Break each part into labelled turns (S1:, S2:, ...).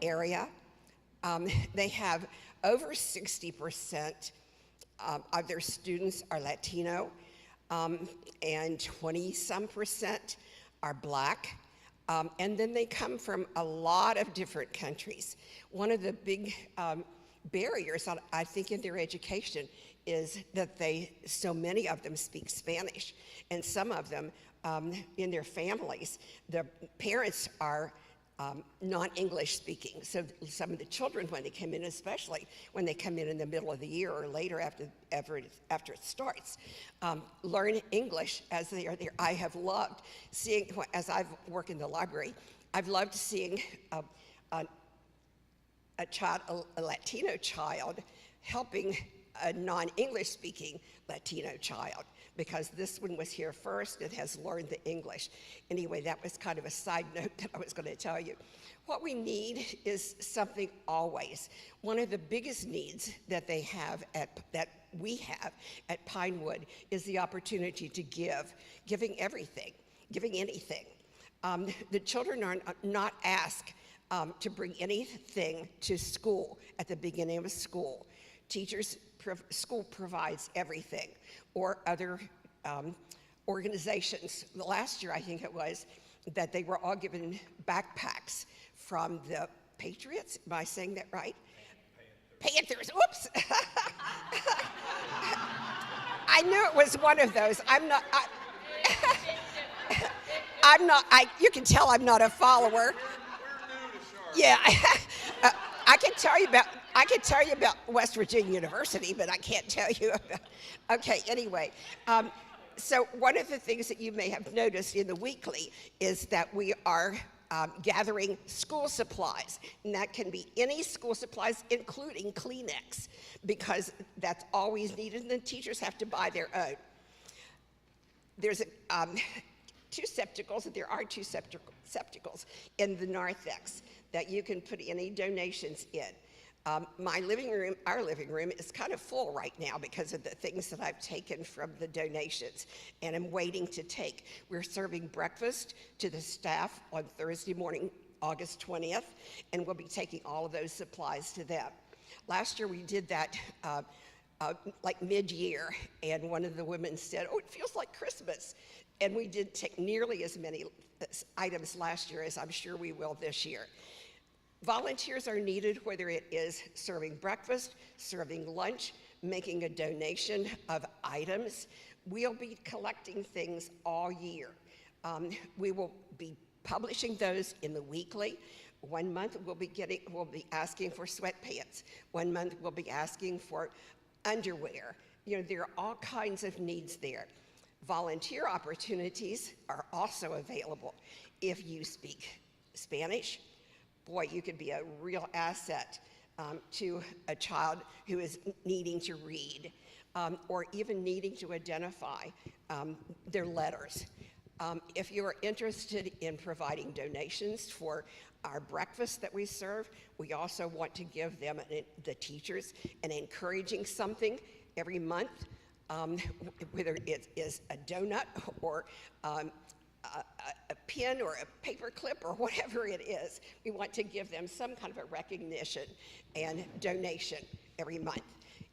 S1: area. They have over 60% of their students are Latino, and 20-some% are Black. And then they come from a lot of different countries. One of the big barriers, I think, in their education is that so many of them speak Spanish, and some of them in their families, the parents are non-English speaking. So some of the children, when they come in, especially when they come in the middle of the year or later after it starts, learn English as they are there. I have loved seeing, as I've worked in the library, I've loved seeing a Latino child helping a non-English speaking Latino child, because this one was here first and has learned the English. Anyway, that was kind of a side note that I was going to tell you. What we need is something always. One of the biggest needs that they have that we have at Pinewood is the opportunity to giving everything, giving anything. The children are not asked to bring anything to school at the beginning of school. School provides everything, or other organizations. Last year, I think it was, that they were all given backpacks from the Patriots. Am I saying that right? Panthers. Oops. I knew it was one of those. You can tell I'm not a follower. Yeah. I can tell you about West Virginia University, but I can't tell you about, okay, anyway. So one of the things that you may have noticed in the weekly is that we are gathering school supplies, and that can be any school supplies, including Kleenex, because that's always needed, and the teachers have to buy their own. There's two septicals, there are two septicals in the narthex that you can put any donations in. My living room, our living room, is kind of full right now because of the things that I've taken from the donations, and I'm waiting to take. We're serving breakfast to the staff on Thursday morning, August 20th, and we'll be taking all of those supplies to them. Last year we did that like mid-year, and one of the women said, "Oh, it feels like Christmas." And we did take nearly as many items last year as I'm sure we will this year. Volunteers are needed, whether it is serving breakfast, serving lunch, making a donation of items. We'll be collecting things all year. We will be publishing those in the weekly. 1 month we'll be asking for sweatpants. 1 month we'll be asking for underwear. You know, there are all kinds of needs there. Volunteer opportunities are also available. If you speak Spanish, boy, you could be a real asset to a child who is needing to read, or even needing to identify their letters. If you are interested in providing donations for our breakfast that we serve, we also want to give them, the teachers, an encouraging something every month, whether it is a donut or a pin or a paper clip or whatever it is. We want to give them some kind of a recognition and donation every month.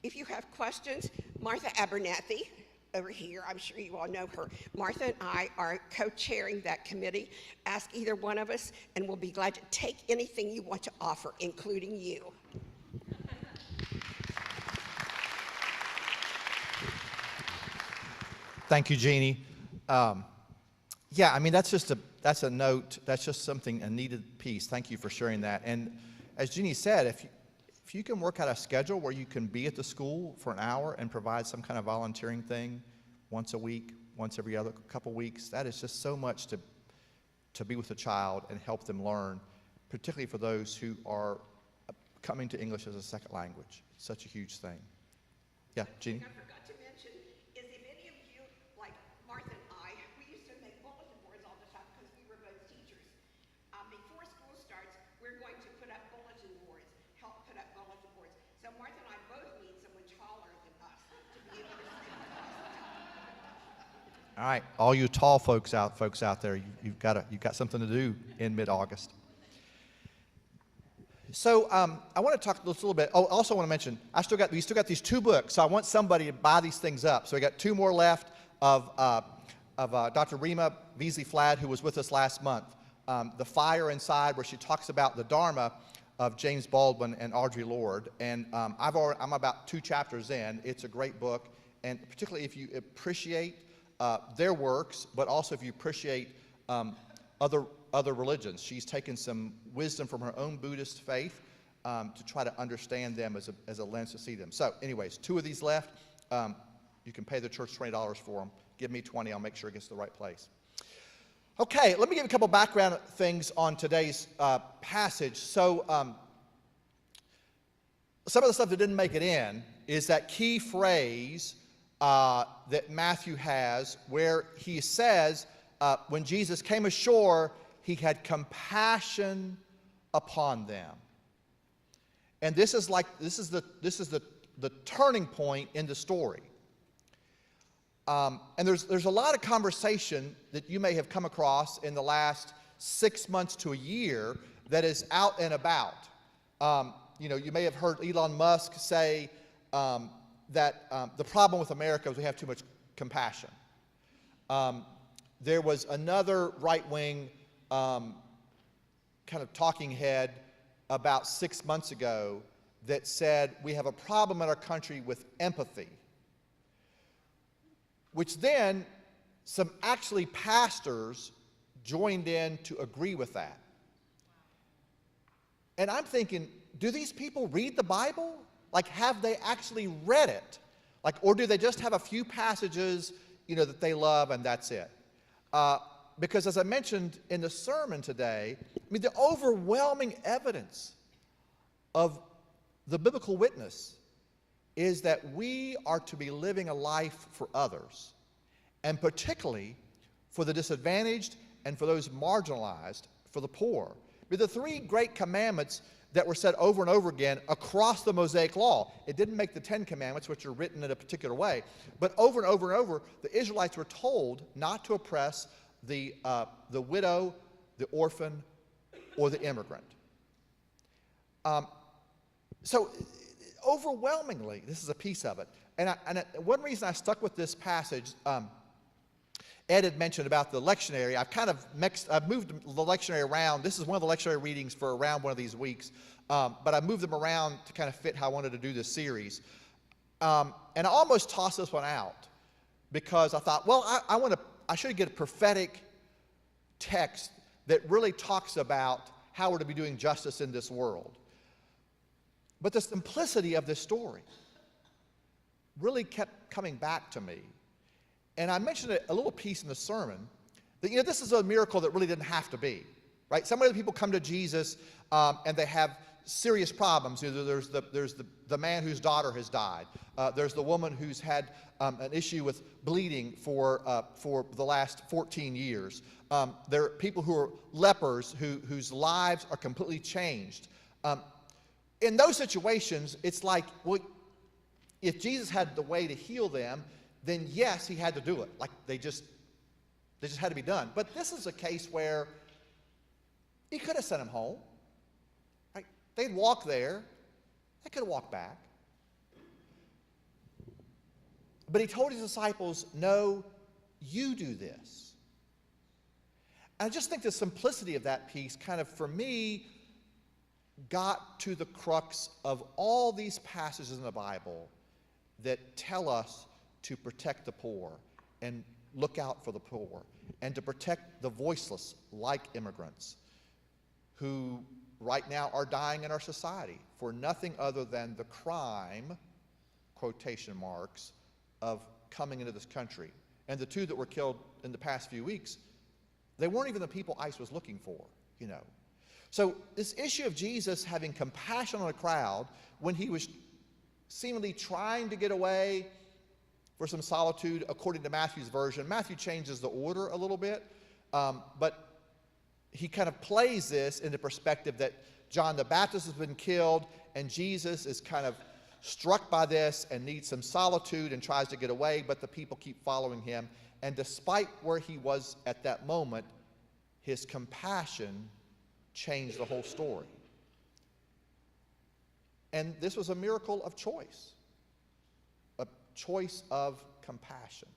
S1: If you have questions, Martha Abernathy over here, I'm sure you all know her. Martha and I are co-chairing that committee. Ask either one of us and we'll be glad to take anything you want to offer, including you.
S2: Thank you, Jeannie. Yeah, I mean, that's a note, that's just something, a needed piece. Thank you for sharing that. And as Jeannie said, if you can work out a schedule where you can be at the school for an hour and provide some kind of volunteering thing once a week, once every other couple weeks, that is just so much to be with a child and help them learn, particularly for those who are coming to English as a second language. It's such a huge thing. Yeah, Jeannie?
S1: I forgot to mention is if any of you, like Martha and I, we used to make bulletin boards all the time because we were both teachers. Before school starts, we're going to put up bulletin boards, help put up bulletin boards. So Martha and I both need someone taller than us to be able to sit across the top.
S2: All right, all you tall folks out there, you've got something to do in mid-August. So I want to talk just a little bit. Oh, also want to mention, we still got these 2 books, so I want somebody to buy these things up. So we got 2 more left of Dr. Rima Beasley-Flad, who was with us last month. The Fire Inside, where she talks about the Dharma of James Baldwin and Audre Lorde. And I'm about 2 chapters in. It's a great book, and particularly if you appreciate their works, but also if you appreciate other religions. She's taken some wisdom from her own Buddhist faith to try to understand them as a lens to see them. So anyways, 2 of these left. You can pay the church $20 for them. Give me 20, I'll make sure it gets to the right place. Okay, let me give a couple background things on today's passage. So some of the stuff that didn't make it in is that key phrase that Matthew has where he says, when Jesus came ashore, he had compassion upon them. And this is the turning point in the story. And there's a lot of conversation that you may have come across in the last 6 months to a year that is out and about. You may have heard Elon Musk say that the problem with America is we have too much compassion. There was another right-wing kind of talking head about 6 months ago that said we have a problem in our country with empathy, which then some actually pastors joined in to agree with that. And I'm thinking, do these people read the Bible? Like, have they actually read it? Like, or do they just have a few passages, that they love and that's it? Because as I mentioned in the sermon today, the overwhelming evidence of the biblical witness is that we are to be living a life for others, and particularly for the disadvantaged and for those marginalized, for the poor. The 3 great commandments that were said over and over again across the Mosaic Law. It didn't make the 10 Commandments, which are written in a particular way, but over and over and over, the Israelites were told not to oppress the widow, the orphan, or the immigrant. So overwhelmingly, this is a piece of it. And one reason I stuck with this passage, Ed had mentioned about the lectionary. I've moved the lectionary around. This is one of the lectionary readings for around one of these weeks, but I moved them around to kind of fit how I wanted to do this series. And I almost tossed this one out because I thought, well, I should get a prophetic text that really talks about how we're to be doing justice in this world. But the simplicity of this story really kept coming back to me. And I mentioned a little piece in the sermon that, this is a miracle that really didn't have to be, right? Some of the people come to Jesus and they have serious problems. There's the man whose daughter has died. There's the woman who's had an issue with bleeding for the last 14 years. There are people who are lepers whose lives are completely changed. In those situations, it's like, well, if Jesus had the way to heal them, then yes, he had to do it. Like they just had to be done. But this is a case where he could have sent them home. Right? They'd walk there. They could have walked back. But he told his disciples, no, you do this. And I just think the simplicity of that piece kind of, for me, got to the crux of all these passages in the Bible that tell us to protect the poor and look out for the poor and to protect the voiceless like immigrants who right now are dying in our society for nothing other than the crime, quotation marks, of coming into this country. And the 2 that were killed in the past few weeks, they weren't even the people ICE was looking for, So this issue of Jesus having compassion on a crowd when he was seemingly trying to get away for some solitude, according to Matthew's version. Matthew changes the order a little bit, but he kind of plays this in the perspective that John the Baptist has been killed, and Jesus is kind of struck by this and needs some solitude and tries to get away, but the people keep following him. And despite where he was at that moment, his compassion changed the whole story. And this was a miracle of choice, a choice of compassion,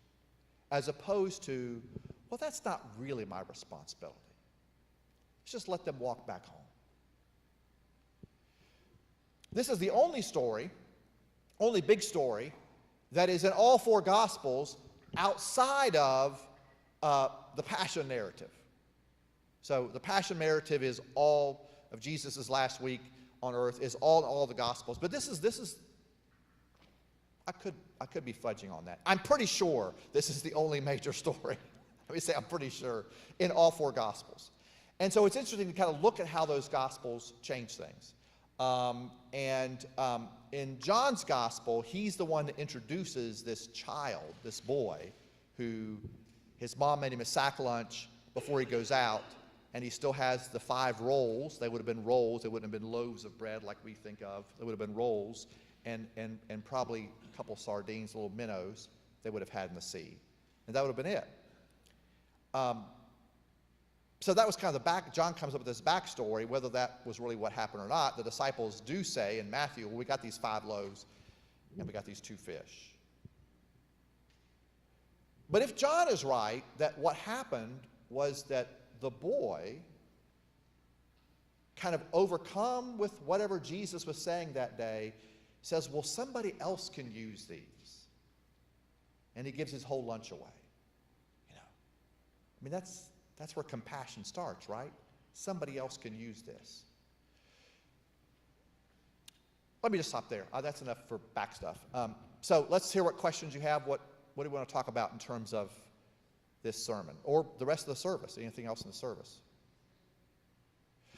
S2: as opposed to, well, that's not really my responsibility. Let's just let them walk back home. This is the only story, only big story, that is in all four Gospels outside of the Passion narrative. So the Passion narrative is all of Jesus' last week on earth, is all the Gospels. But this is I could be fudging on that. I'm pretty sure this is the only major story. Let me say I'm pretty sure in all four Gospels. And so it's interesting to kind of look at how those Gospels change things. In John's Gospel, he's the one that introduces this child, this boy, who his mom made him a sack lunch before he goes out, and he still has the 5 rolls. They would have been rolls. They wouldn't have been loaves of bread like we think of. They would have been rolls and probably a couple sardines, little minnows they would have had in the sea. And that would have been it. So that was kind of the back. John comes up with this backstory. Whether that was really what happened or not, the disciples do say in Matthew, well, we got these 5 loaves and we got these 2 fish. But if John is right, that what happened was that the boy, kind of overcome with whatever Jesus was saying that day, says, well, somebody else can use these. And he gives his whole lunch away. You know, I mean, that's where compassion starts, right? Somebody else can use this. Let me just stop there. That's enough for back stuff. So let's hear what questions you have. What do you want to talk about in terms of this sermon or the rest of the service? Anything else in the service?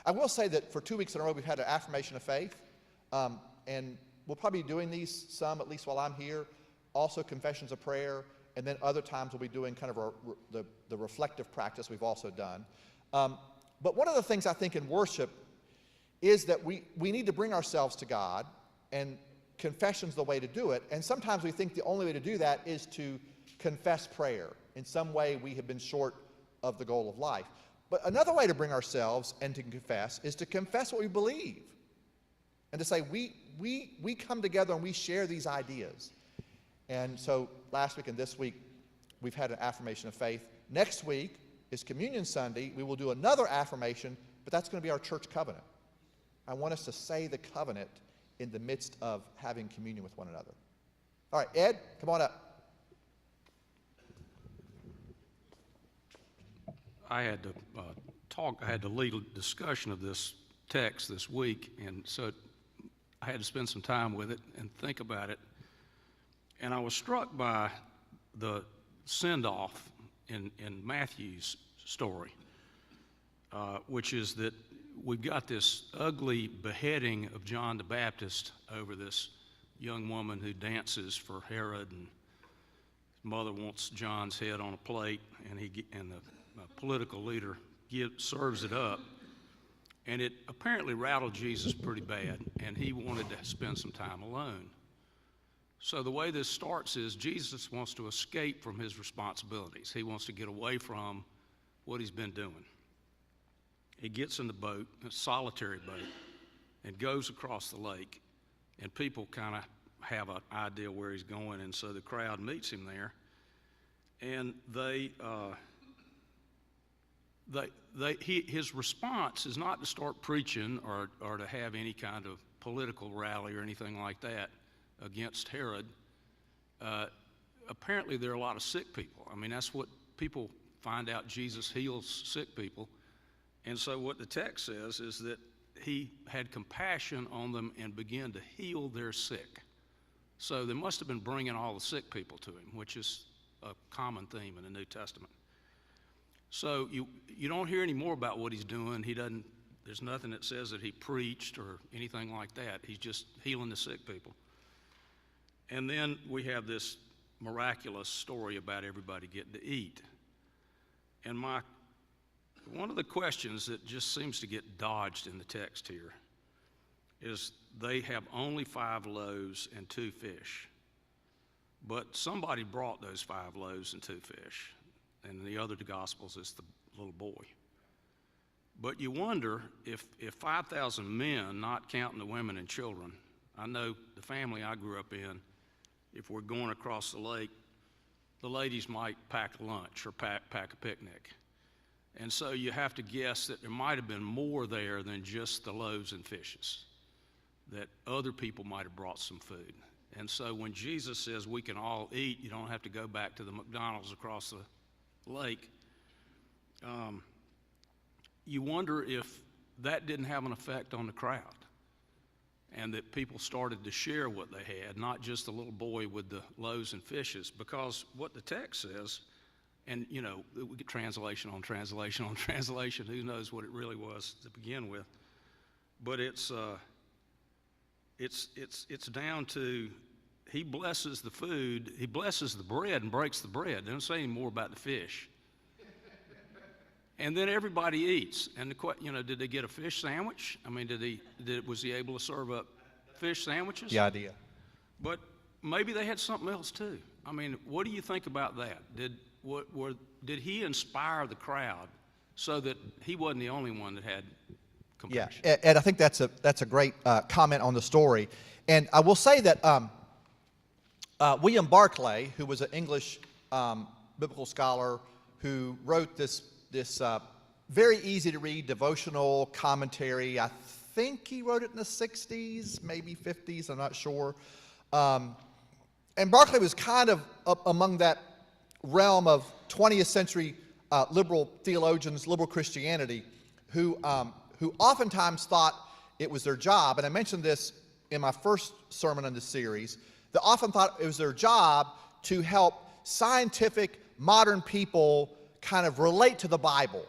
S2: I will say that for 2 weeks in a row, we've had an affirmation of faith. And we'll probably be doing these some, at least while I'm here. Also confessions of prayer. And then other times we'll be doing kind of the reflective practice we've also done. But one of the things I think in worship is that we need to bring ourselves to God, and confession's the way to do it. And sometimes we think the only way to do that is to confess prayer. In some way we have been short of the goal of life. But another way to bring ourselves and to confess is to confess what we believe. And to say we come together and we share these ideas. And so last week and this week, we've had an affirmation of faith. Next week is Communion Sunday. We will do another affirmation, but that's going to be our church covenant. I want us to say the covenant in the midst of having communion with one another. All right, Ed, come on up.
S3: I had to lead a discussion of this text this week, and so I had to spend some time with it and think about it. And I was struck by the send-off in Matthew's story, which is that we've got this ugly beheading of John the Baptist over this young woman who dances for Herod, and his mother wants John's head on a plate, and the political leader serves it up. And it apparently rattled Jesus pretty bad, and he wanted to spend some time alone. So the way this starts is Jesus wants to escape from his responsibilities. He wants to get away from what he's been doing. He gets in the boat, a solitary boat, and goes across the lake, and people kind of have an idea where he's going, and so the crowd meets him there, and his response is not to start preaching or to have any kind of political rally or anything like that against Herod. Apparently there are a lot of sick people. I mean, that's what people find out. Jesus heals sick people. And so what the text says is that he had compassion on them and began to heal their sick. So they must have been bringing all the sick people to him, which is a common theme in the New Testament. So you don't hear any more about what he's doing. There's nothing that says that he preached or anything like that. He's just healing the sick people. And then we have this miraculous story about everybody getting to eat. And one of the questions that just seems to get dodged in the text here is they have only 5 loaves and 2 fish. But somebody brought those 5 loaves and 2 fish. And in the other Gospels, it's the little boy. But you wonder if 5,000 men, not counting the women and children, I know the family I grew up in, if we're going across the lake, the ladies might pack a lunch or pack a picnic. And so you have to guess that there might have been more there than just the loaves and fishes, that other people might have brought some food. And so when Jesus says we can all eat, you don't have to go back to the McDonald's across the lake, you wonder if that didn't have an effect on the crowd, and that people started to share what they had, not just the little boy with the loaves and fishes. Because what the text says, and we get translation on translation on translation, who knows what it really was to begin with, but it's down to, he blesses the food, he blesses the bread and breaks the bread. They don't say any more about the fish. And then everybody eats. And did they get a fish sandwich? I mean, was he able to serve up fish sandwiches?
S2: The idea.
S3: But maybe they had something else too. I mean, what do you think about that? Did he inspire the crowd so that he wasn't the only one that had compassion?
S2: Yeah, Ed, I think that's a great comment on the story. And I will say that William Barclay, who was an English biblical scholar who wrote this very easy to read devotional commentary. I think he wrote it in the 60s, maybe 50s, I'm not sure. And Barclay was kind of up among that realm of 20th century liberal theologians, liberal Christianity, who oftentimes thought it was their job, and I mentioned this in my first sermon in this series, they often thought it was their job to help scientific, modern people kind of relate to the Bible,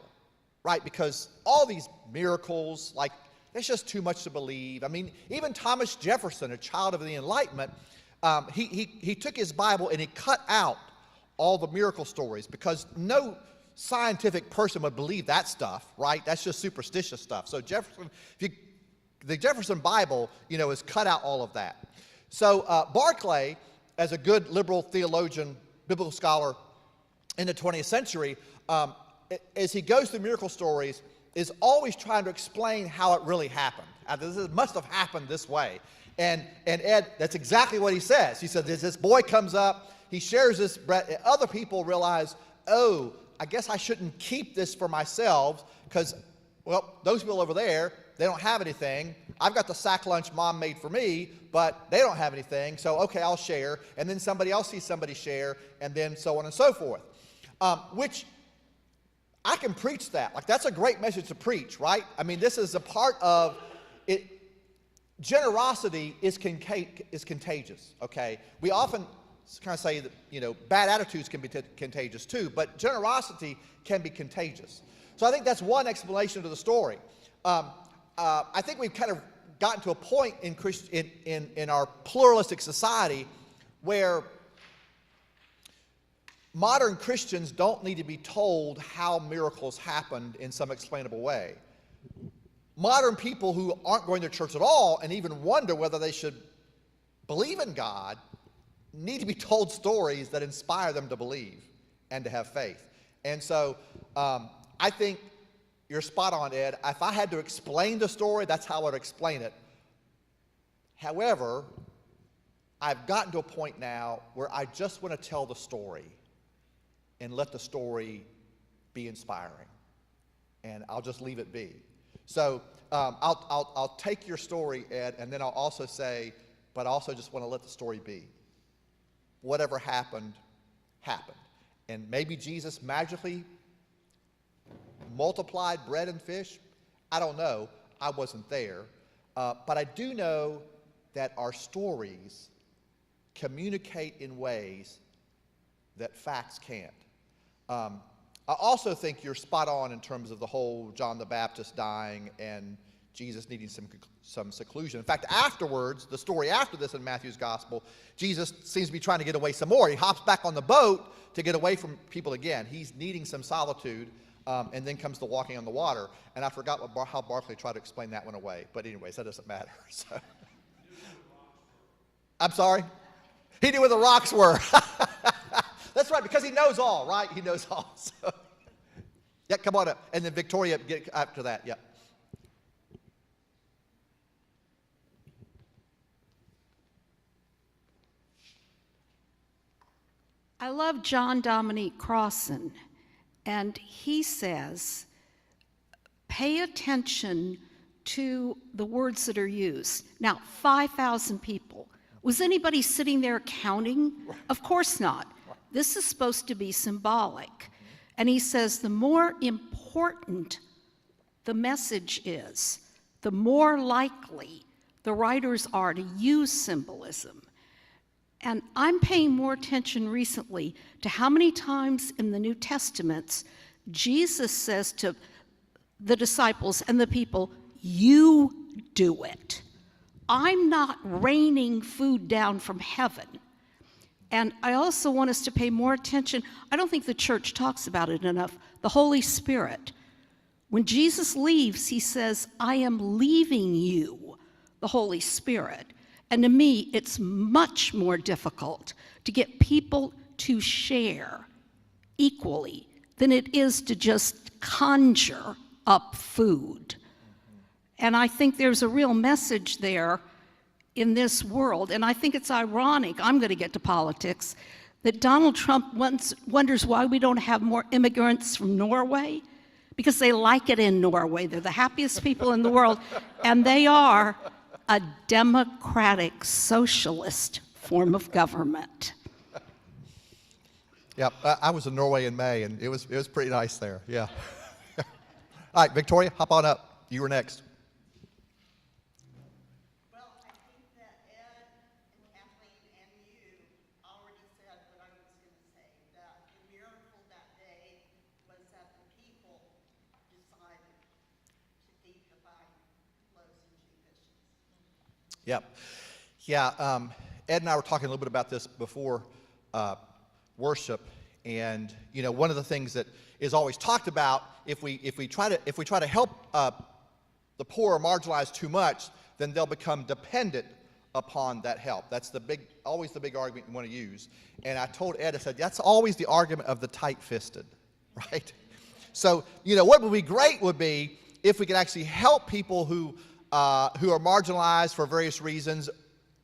S2: right? Because all these miracles, like, it's just too much to believe. I mean, even Thomas Jefferson, a child of the Enlightenment, he took his Bible and he cut out all the miracle stories because no scientific person would believe that stuff, right? That's just superstitious stuff. So Jefferson, the Jefferson Bible, has cut out all of that. So Barclay, as a good liberal theologian, biblical scholar in the 20th century, as he goes through miracle stories, is always trying to explain how it really happened. This must have happened this way. And Ed, that's exactly what he says. He said, this boy comes up, he shares this bread, and other people realize, oh, I guess I shouldn't keep this for myself because, well, those people over there, they don't have anything. I've got the sack lunch mom made for me, but they don't have anything, so okay, I'll share. And then somebody else sees somebody share, and then so on and so forth. Which I can preach that. Like, that's a great message to preach, right? I mean, this is a part of it. Generosity is contagious, okay? We often kind of say that, bad attitudes can be contagious too, but generosity can be contagious. So I think that's one explanation to the story. I think we've kind of gotten to a point in our pluralistic society where modern Christians don't need to be told how miracles happened in some explainable way. Modern people who aren't going to church at all and even wonder whether they should believe in God need to be told stories that inspire them to believe and to have faith. And so I think you're spot on, Ed. If I had to explain the story, that's how I would explain it. However, I've gotten to a point now where I just want to tell the story and let the story be inspiring. And I'll just leave it be. So I'll take your story, Ed, and then I'll also say, but I also just want to let the story be. Whatever happened, happened. And maybe Jesus magically multiplied bread and fish. I don't know. I wasn't there. But I do know that our stories communicate in ways that facts can't. I also think you're spot on in terms of the whole John the Baptist dying and Jesus needing some seclusion. In fact, afterwards, the story after this in Matthew's gospel, Jesus seems to be trying to get away some more. He hops back on the boat to get away from people again. He's needing some solitude, and then comes the walking on the water. And I forgot how Barclay tried to explain that one away. But anyways, that doesn't matter. So. I'm sorry? He knew where the rocks were. That's right, because he knows all, right? He knows all. So. Yeah, come on up. And then Victoria, get after that. Yeah.
S4: I love John Dominique Crossan, and he says, pay attention to the words that are used. Now, 5,000 people. Was anybody sitting there counting? Of course not. This is supposed to be symbolic. And he says the more important the message is, the more likely the writers are to use symbolism. And I'm paying more attention recently to how many times in the New Testaments Jesus says to the disciples and the people, you do it. I'm not raining food down from heaven. And I also want us to pay more attention. I don't think the church talks about it enough. The Holy Spirit. When Jesus leaves, he says, I am leaving you, the Holy Spirit. And to me, it's much more difficult to get people to share equally than it is to just conjure up food. And I think there's a real message there in this world. And I think it's ironic, I'm going to get to politics, that Donald Trump wonders why we don't have more immigrants from Norway. Because they like it in Norway. They're the happiest people in the world. And they are a democratic socialist form of government.
S2: Yeah, I was in Norway in May, and it was pretty nice there. Yeah. All right, Victoria, hop on up. You were next.
S5: Well, I think that Ed and Kathleen and you already said what I was going to say, that the miracle that day was that the people decided to feed the 5 loaves and 2 fishes.
S2: Yep. Yeah, Ed and I were talking a little bit about this before worship, and you know, one of the things that is always talked about, if we try to help the poor or marginalized too much, then they'll become dependent upon that help. That's always the big argument you want to use. And I told Ed, I said, that's always the argument of the tight-fisted, right? So, you know, what would be great would be if we could actually help people who are marginalized for various reasons,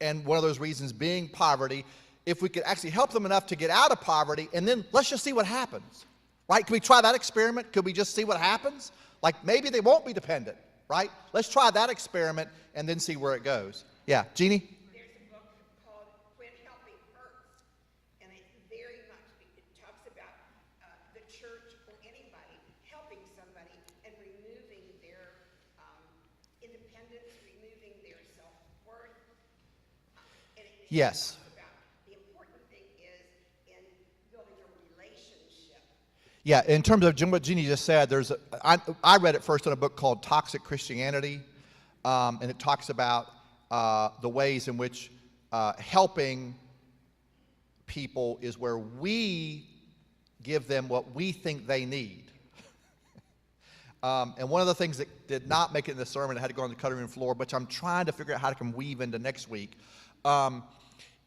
S2: and one of those reasons being poverty. If we could actually help them enough to get out of poverty, and then let's just see what happens, right? Can we try that experiment? Could we just see what happens? Like, maybe they won't be dependent, right? Let's try that experiment and then see where it goes. Yeah, Jeannie?
S1: There's a book called When Helping Hurts, and it very much it talks about the church or anybody helping somebody and removing their independence, removing their self-worth.
S2: Yes.
S1: The important thing is in building a relationship.
S2: Yeah, in terms of what Jeannie just said, I read it first in a book called Toxic Christianity, and it talks about the ways in which helping people is where we give them what we think they need. And one of the things that did not make it in the sermon, I had to go on the cutting room floor, which I'm trying to figure out how to weave into next week,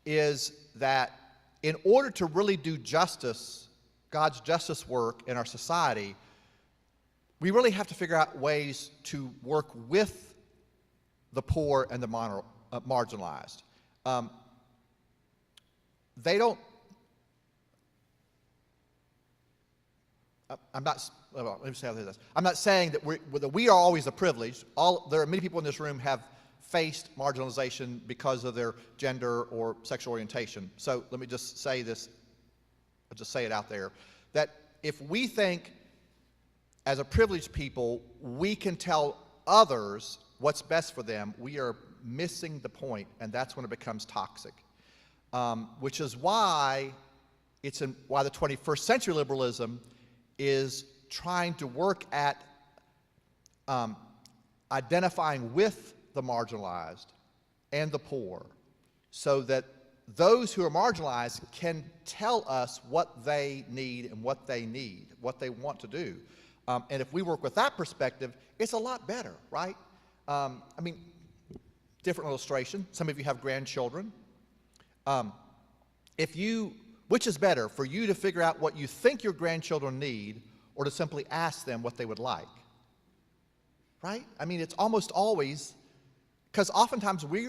S2: is that in order to really do justice, God's justice work in our society, we really have to figure out ways to work with the poor and the marginalized. They don't, I'm not, well, let me say this. I'm not saying that we are always the privileged. There are many people in this room have faced marginalization because of their gender or sexual orientation. So let me just say this, I'll just say it out there, that if we think as a privileged people we can tell others what's best for them, we are missing the point, and that's when it becomes toxic. Which is why why the 21st century liberalism is trying to work at identifying with the marginalized and the poor, so that those who are marginalized can tell us what they need and what they need, what they want to do. And if we work with that perspective, it's a lot better, right? I mean, different illustration. Some of you have grandchildren. Which is better, for you to figure out what you think your grandchildren need, or to simply ask them what they would like? Right? I mean, it's almost always, because oftentimes we,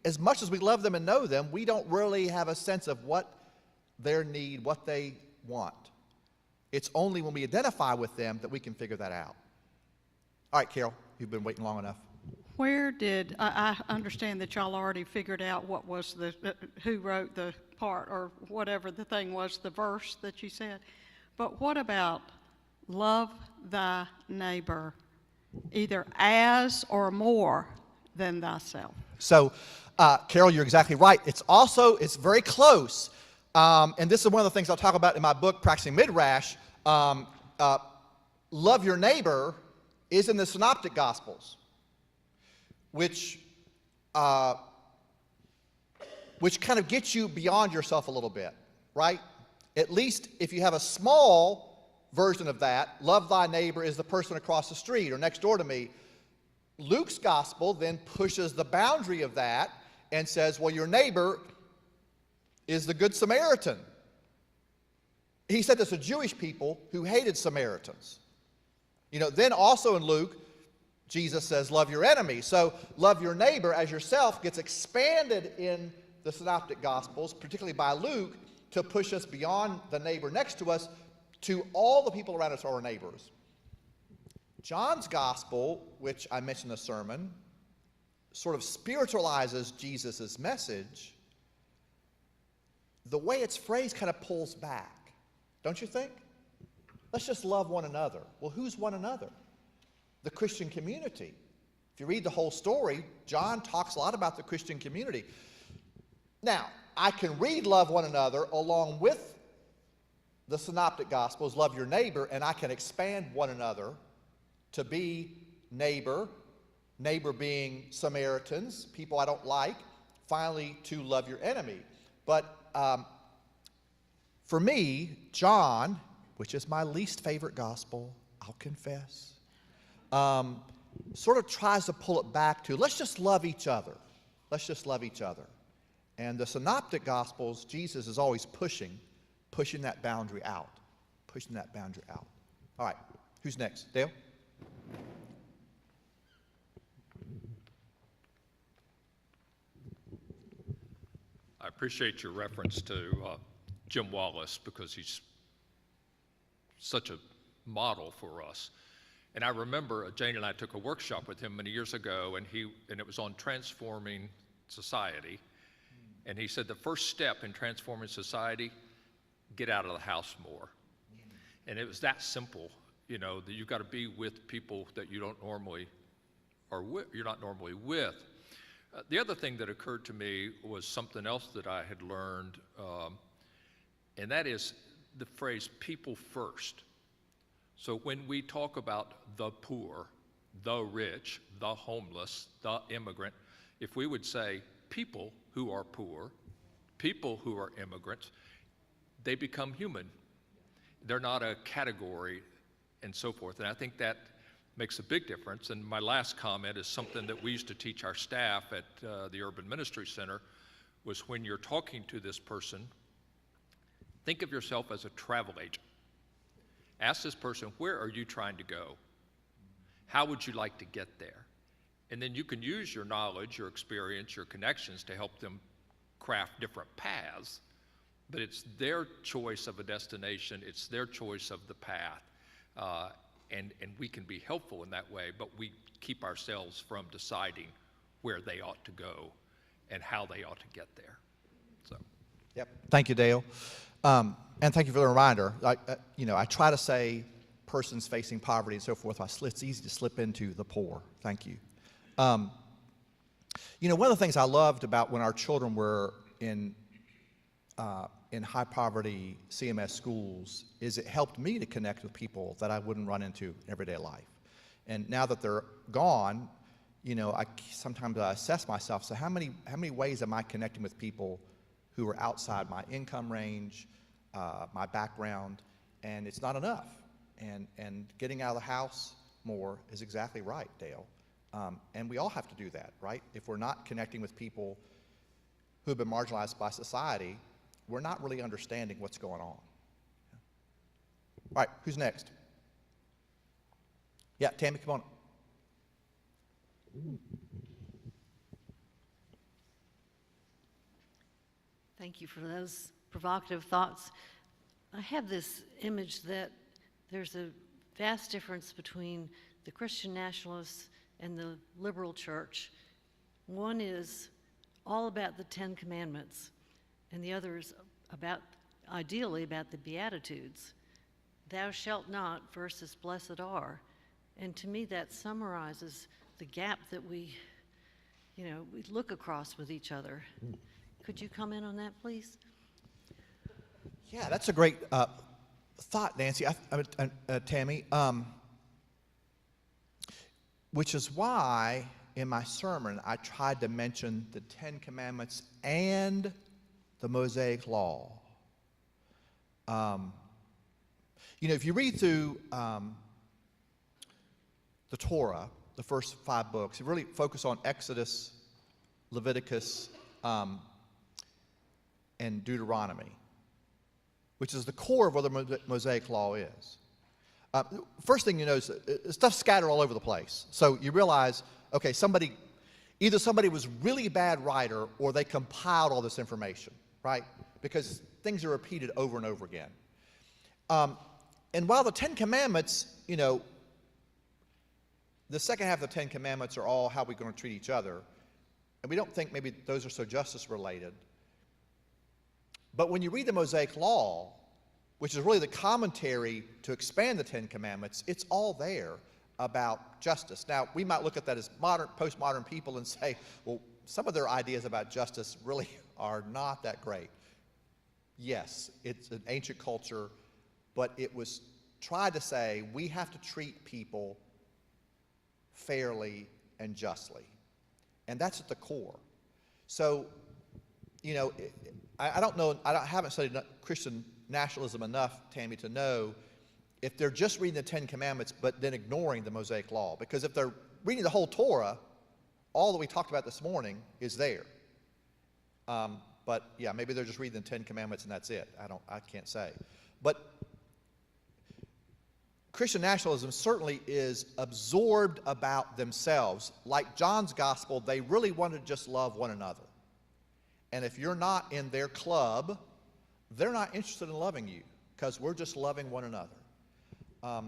S2: as much as we love them and know them, we don't really have a sense of what their need, what they want. It's only when we identify with them that we can figure that out. All right, Carol, you've been waiting long enough.
S6: Where did, I understand that y'all already figured out what was who wrote the part or whatever the thing was, the verse that you said. But what about love thy neighbor, either as or more than thyself?
S2: So, Carol, you're exactly right. It's very close. And this is one of the things I'll talk about in my book, Practicing Midrash. Love your neighbor is in the Synoptic Gospels, which kind of gets you beyond yourself a little bit, right? At least if you have a small version of that, love thy neighbor is the person across the street or next door to me. Luke's gospel then pushes the boundary of that and says, well, your neighbor is the Good Samaritan. He said this to Jewish people who hated Samaritans. Then also in Luke, Jesus says, love your enemy. So love your neighbor as yourself gets expanded in the Synoptic Gospels, particularly by Luke, to push us beyond the neighbor next to us to all the people around us who are our neighbors. John's Gospel, which I mentioned in the sermon, sort of spiritualizes Jesus' message. The way it's phrased kind of pulls back, don't you think? Let's just love one another. Well, who's one another? The Christian community. If you read the whole story, John talks a lot about the Christian community. Now, I can read love one another along with the Synoptic Gospels, love your neighbor, and I can expand one another to be neighbor being Samaritans, people I don't like, finally to love your enemy. But for me, John, which is my least favorite gospel, I'll confess, sort of tries to pull it back to, let's just love each other. Let's just love each other. And the Synoptic Gospels, Jesus is always pushing that boundary out. Pushing that boundary out. All right, who's next? Dale?
S7: I appreciate your reference to Jim Wallace because he's such a model for us. And I remember Jane and I took a workshop with him many years ago, and it was on transforming society. And he said the first step in transforming society, get out of the house more. And it was that simple, that you've got to be with people that you don't normally you're not normally with. The other thing that occurred to me was something else that I had learned, and that is the phrase people first. So when we talk about the poor, the rich, the homeless, the immigrant, if we would say people who are poor, people who are immigrants, they become human. They're not a category and so forth. And I think that makes a big difference. And my last comment is something that we used to teach our staff at the Urban Ministry Center, was when you're talking to this person, think of yourself as a travel agent. Ask this person, where are you trying to go? How would you like to get there? And then you can use your knowledge, your experience, your connections to help them craft different paths. But it's their choice of a destination, it's their choice of the path. And we can be helpful in that way, but we keep ourselves from deciding where they ought to go and how they ought to get there. So.
S2: Yep. Thank you, Dale. And thank you for the reminder. I try to say persons facing poverty and so forth. It's easy to slip into the poor. Thank you. One of the things I loved about when our children were in high poverty CMS schools is it helped me to connect with people that I wouldn't run into in everyday life. And now that they're gone, sometimes I assess myself. So how many ways am I connecting with people who are outside my income range, my background, and it's not enough. And getting out of the house more is exactly right, Dale. And we all have to do that, right? If we're not connecting with people who have been marginalized by society, we're not really understanding what's going on. All right, who's next? Yeah, Tammy, come on.
S8: Thank you for those provocative thoughts. I have this image that there's a vast difference between the Christian nationalists and the liberal church. One is all about the Ten Commandments, and the other is about, ideally, about the Beatitudes. Thou shalt not versus blessed are. And to me, that summarizes the gap that we look across with each other. Could you comment on that, please?
S2: Yeah, that's a great thought, Nancy, Tammy, which is why in my sermon I tried to mention the Ten Commandments and the Mosaic Law. If you read through the Torah, the first 5 books, you really focus on Exodus, Leviticus, and Deuteronomy, which is the core of what the Mosaic Law is. First thing you notice, stuff's scattered all over the place. So you realize, okay, either somebody was really bad writer or they compiled all this information, right? Because things are repeated over and over again. And while the Ten Commandments, the second half of the Ten Commandments are all how we're going to treat each other, and we don't think maybe those are so justice related. But when you read the Mosaic Law, which is really the commentary to expand the Ten Commandments, it's all there about justice. Now, we might look at that as postmodern people and say, well, some of their ideas about justice really are not that great. Yes, it's an ancient culture, but it was tried to say we have to treat people fairly and justly. And that's at the core. So, I don't know, I haven't studied Christian nationalism enough, Tammy, to know if they're just reading the Ten Commandments but then ignoring the Mosaic Law. Because if they're reading the whole Torah, all that we talked about this morning is there. But yeah, maybe they're just reading the Ten Commandments and that's it. I can't say. But Christian nationalism certainly is absorbed about themselves. Like John's gospel, they really want to just love one another. And if you're not in their club, they're not interested in loving you because we're just loving one another.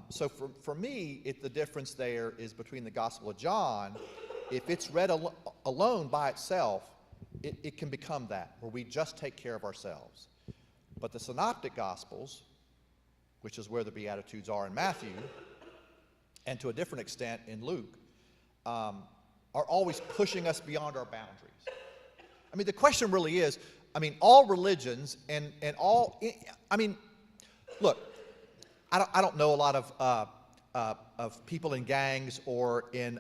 S2: So for me, the difference there is between the Gospel of John. If it's read alone by itself, it can become that, where we just take care of ourselves. But the Synoptic Gospels, which is where the Beatitudes are in Matthew, and to a different extent in Luke, are always pushing us beyond our boundaries. I mean, the question really is, all religions and all, look, I don't know a lot of people in gangs or in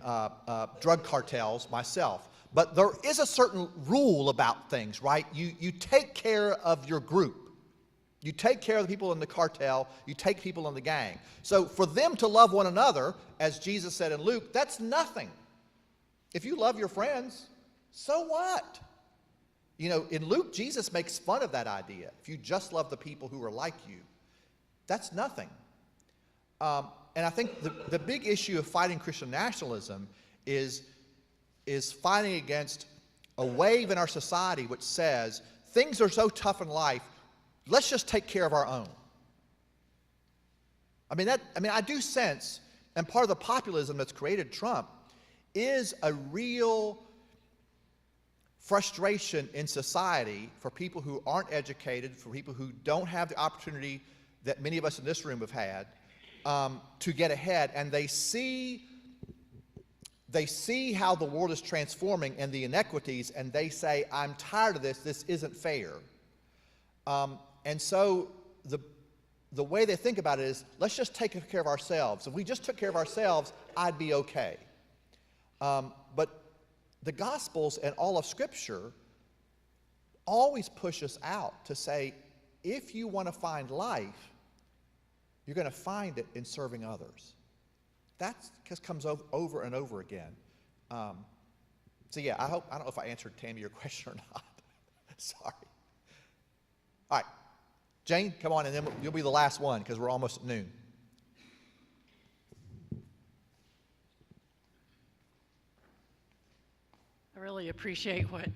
S2: drug cartels myself, but there is a certain rule about things, right? You take care of your group. You take care of the people in the cartel. You take people in the gang. So for them to love one another, as Jesus said in Luke, that's nothing. If you love your friends, so what? In Luke, Jesus makes fun of that idea. If you just love the people who are like you, that's nothing. And I think the big issue of fighting Christian nationalism is fighting against a wave in our society which says things are so tough in life, let's just take care of our own. I do sense, and part of the populism that's created Trump is a real frustration in society for people who aren't educated, for people who don't have the opportunity that many of us in this room have had to get ahead, and they see how the world is transforming and the inequities, and they say, I'm tired of this isn't fair. And so the way they think about it is, let's just take care of ourselves. If we just took care of ourselves, I'd be okay. But the Gospels and all of Scripture always push us out to say, if you want to find life, you're going to find it in serving others. That just comes over and over again. So yeah, I don't know if I answered, Tammy, your question or not. Sorry. All right. Jane, come on, and then you'll be the last one because we're almost at noon.
S9: I really appreciate what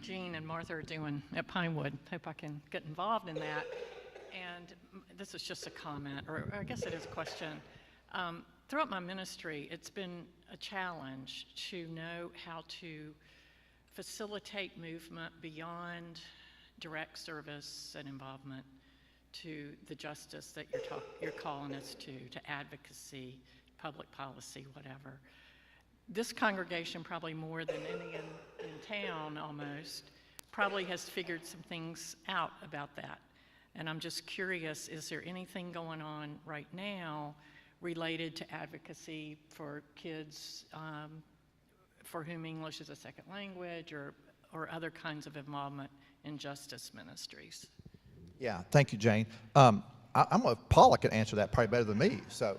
S9: Jean and Martha are doing at Pinewood. Hope I can get involved in that. And this is just a comment, or I guess it is a question. Throughout my ministry, it's been a challenge to know how to facilitate movement beyond direct service and involvement to the justice that you're calling us to advocacy, public policy, whatever. This congregation, probably more than any in town almost, probably has figured some things out about that. And I'm just curious, is there anything going on right now related to advocacy for kids for whom English is a second language, or other kinds of involvement in justice ministries?
S2: Yeah, thank you, Jane. Paula can answer that probably better than me, so.
S10: I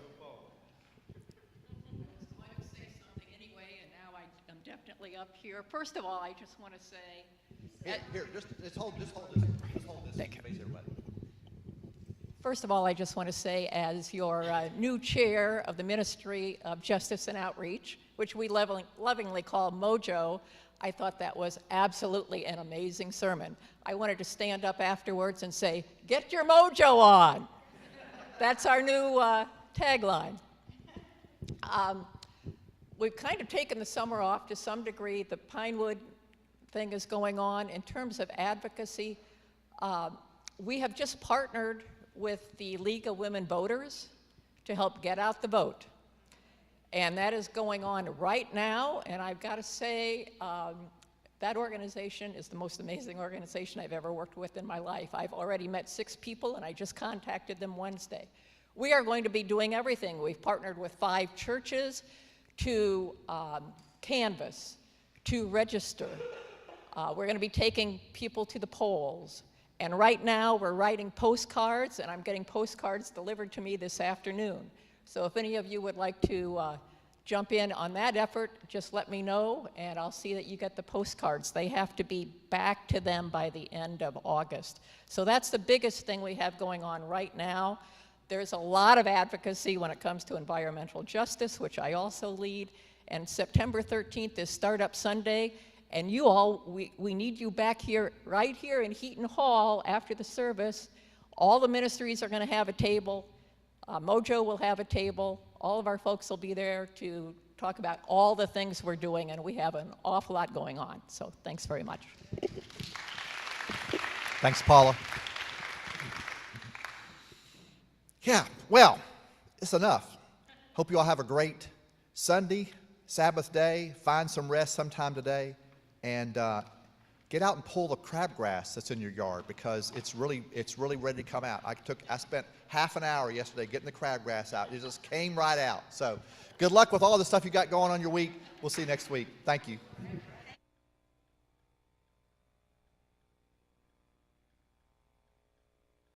S10: would say something anyway, and now I'm definitely up here. First of all, I just want to say...
S2: Here, just hold this.
S10: Thank you.
S2: Face everybody.
S10: First of all, I just want to say, as your new chair of the Ministry of Justice and Outreach, which we lovingly call Mojo, I thought that was absolutely an amazing sermon. I wanted to stand up afterwards and say, "Get your mojo on." That's our new tagline. We've kind of taken the summer off to some degree. The Pinewood thing is going on. In terms of advocacy, we have just partnered with the League of Women Voters to help get out the vote. And that is going on right now, and I've got to say, that organization is the most amazing organization I've ever worked with in my life. I've already met 6 people, and I just contacted them Wednesday. We are going to be doing everything. We've partnered with 5 churches to canvass, to register. We're going to be taking people to the polls. And right now, we're writing postcards, and I'm getting postcards delivered to me this afternoon. So if any of you would like to jump in on that effort, just let me know, and I'll see that you get the postcards. They have to be back to them by the end of August. So that's the biggest thing we have going on right now. There's a lot of advocacy when it comes to environmental justice, which I also lead, and September 13th is Startup Sunday, and you all, we need you back here, right here in Heaton Hall after the service. All the ministries are going to have a table. Mojo will have a table. All of our folks will be there to talk about all the things we're doing, and we have an awful lot going on. So thanks very much.
S2: Thanks, Paula. Yeah, well, it's enough. Hope you all have a great Sunday, Sabbath day. Find some rest sometime today, and get out and pull the crabgrass that's in your yard, because it's really ready to come out. I spent half an hour yesterday getting the crabgrass out. It just came right out. So good luck with all the stuff you got going on your week. We'll see you next week. Thank you.